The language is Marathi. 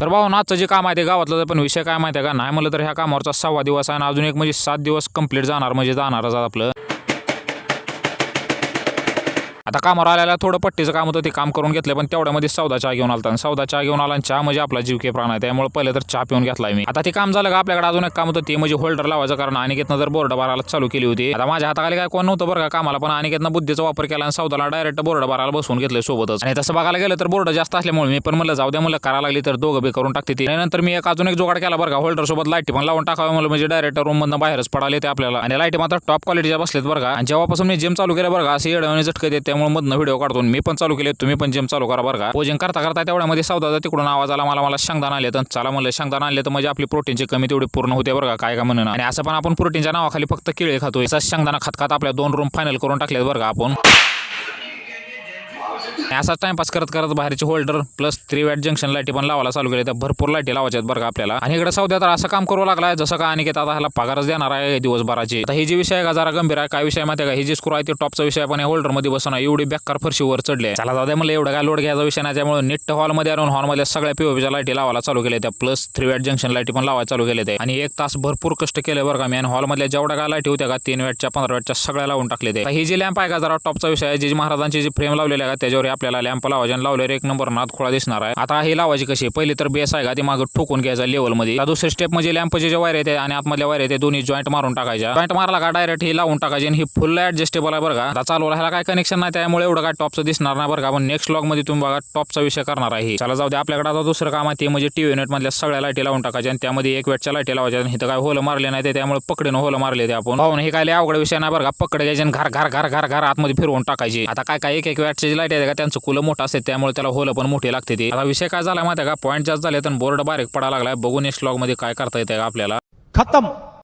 तर भाऊ आजचं जे काम आहे ते गावातलं, पण विषय काय माहिती आहे का, नाही म्हणलं तर ह्या कामावरचा 6वा दिवस आहे आणि अजून एक म्हणजे 7 दिवस कंप्लीट जाणार, म्हणजे जाणारच आपलं. आता कामावर आल्याला थोडं पट्टीचं काम होतं, ते काम करून घेतलं, पण तेवढ्यामध्ये सौदा चहा घेऊन आलता. सौदा चहा घेऊन आला आणि चहा म्हणजे आपला जीव के प्राण आहे, त्यामुळे पहिले तर चहा पिऊन घेतलाय मी. आता ते काम झालं का आपल्याकडे अजून एक काम होतं, ते म्हणजे होल्डर लावायचं, कारण अनिकेतनं जर बोर्ड बाराला चालू केली होती. आता माझ्या हाताखाली काय कोण नव्हतं बरं का कामाला, पण अनिकेतनं बुद्धीचा वापर केला आणि सौदाला डायरेक्ट बोर्ड बाराला बसवून घेतलं सोबतच. आणि तसं बघायला गेलं तर बोर्ड जास्त असल्यामुळे मी पण म्हणलं जाऊ द्या, म्हणलं करायला लागली तर दोघं बी करून टाकते ती. नंतर मी अजून एक जोगाड केला बरं का, होल्डर सोबत लाईटी पण लावून टाकावं म्हणलं, म्हणजे डायरेक्ट रूम मधनं बाहेरच पडाले ते आपल्याला. आणि लाईटी मात्र टॉप क्वालिटीच्या बसलेत बरं का. आणि जेव्हापासून मी जिम चालू केलं बरं का, असे येडवणे झटके देत, त्यामुळे मधनं व्हिडिओ काढतो. मी पण चालू केले, तुम्ही पण जिम चालू करा बरं का. पोजिंग करता करता तेवढ्यामध्ये सौदाचा तिकडून आवाज आला, मला शेंगदाणा आणले. तर चला म्हणलं शेंगदाणा आणले तर म्हणजे आपली प्रोटीनची कमी तेवढी पूर्ण होते बरं का, काय का म्हणून. आणि असं पण आपण प्रोटीनच्या नावाखाली फक्त केळी खातोय, शेंगदाणा खात खात आपल्या 2 रूम फायनल करून टाकलेत बरं का आपण. असा टाइमपास करत करत बाहेरचे होल्डर प्लस 3 वॅट जंक्शन लाईटी पण लावायला चालू केले. त्या भरपूर लाईटी लावायच्या बरं का आपल्याला. आणि इकडे सौद्या तर असं काम करू लागलाय जसं का अनिकेत आता ह्याला पगारच देणार आहे दिवसभराची. आता ही जी विषय आहे का जरा गंभीर आहे. काय विषय माहिती आहे का, ही जी स्क्रू आहे ती टॉपचा विषय, पण होल्डर मध्ये बसणं एवढी बेकार फरशीवर चढले. चला जाऊ द्या म्हणलं, एवढं काय लोड घ्यायचा विषय नाही. त्यामुळे नीट हॉलमध्ये आणून हॉलमध्ये सगळ्या पीओपीच्या लाईटी लावायला चालू केल्या, त्या प्लस 3 वॅट जंक्शन लाईटी पण लावायला चालू केले ते. आणि 1 तास भरपूर कष्ट केले बरं का मी. आणि हॉलमधल्या जेवढ्या काय लाईटी होत्या का 3 वॅटच्या 15 वॅटच्या सगळ्या लावून टाकले ते. ही जी लॅम्प आहे का जरा टॉपचा विषय आहे, जी महाराजांची जी फ्रेम लावलेली आहे त्याच्यावर आपल्याला लॅम्प लावायचे. लावल्यावर 1 नंबर नाद खोळा दिसणार आहे. आता हे लावायची कशी, पहिली तर बेस आहे का ती मागं ठोकून घ्यायचा लेवल मध्ये. दुसरी स्टेप म्हणजे लॅम्पचे जे वायर येते आणि आतमधल्या वायर येते दोन्ही जॉईंट मारून टाकायच्या. जॉईंट मारला का डायरेक्ट ही लावून टाकायची. आणि ही फुल ऍडजस्टेबल आहे बरं का. आता चालू ह्याला काय कनेक्शन नाही, त्यामुळे एवढं काय टॉपचं दिसणार नाही बरं का. पण नेक्स्ट व्लॉग मध्ये तुम्ही बघा टॉपचा विषय करणार आहे. चला जाऊ दे, आपल्याकडे आता दुसरं काम आहे ते म्हणजे टीव्ही युनिट मधल्या सगळ्या लाईटी लावून टाकायच्या आणि त्यामध्ये 1 वॅटच्या लाईटी लावायच्या. आणि इथं काय होल मारले नाही ते, त्यामुळे पकडीनं होल मारले ते आपण पाहून. हे काय अवघड विषय नाही बरं का. पकड घ्यायचे आणि घर घर घर घर घर आतमध्ये फिरवून टाकायची. आता काय 1 वॅटची लाईट आहे का त्यांचं कुलं मोठं असते, त्यामुळे त्याला होल पण मोठी लागते ती. आता विषय काय झाला माहिती आहे का, पॉईंट जास्त झाले तर बोर्ड बारीक पडायला लागलाय. बघून नेक्स्ट व्लॉग मध्ये काय करता येते का आपल्याला. खत्म.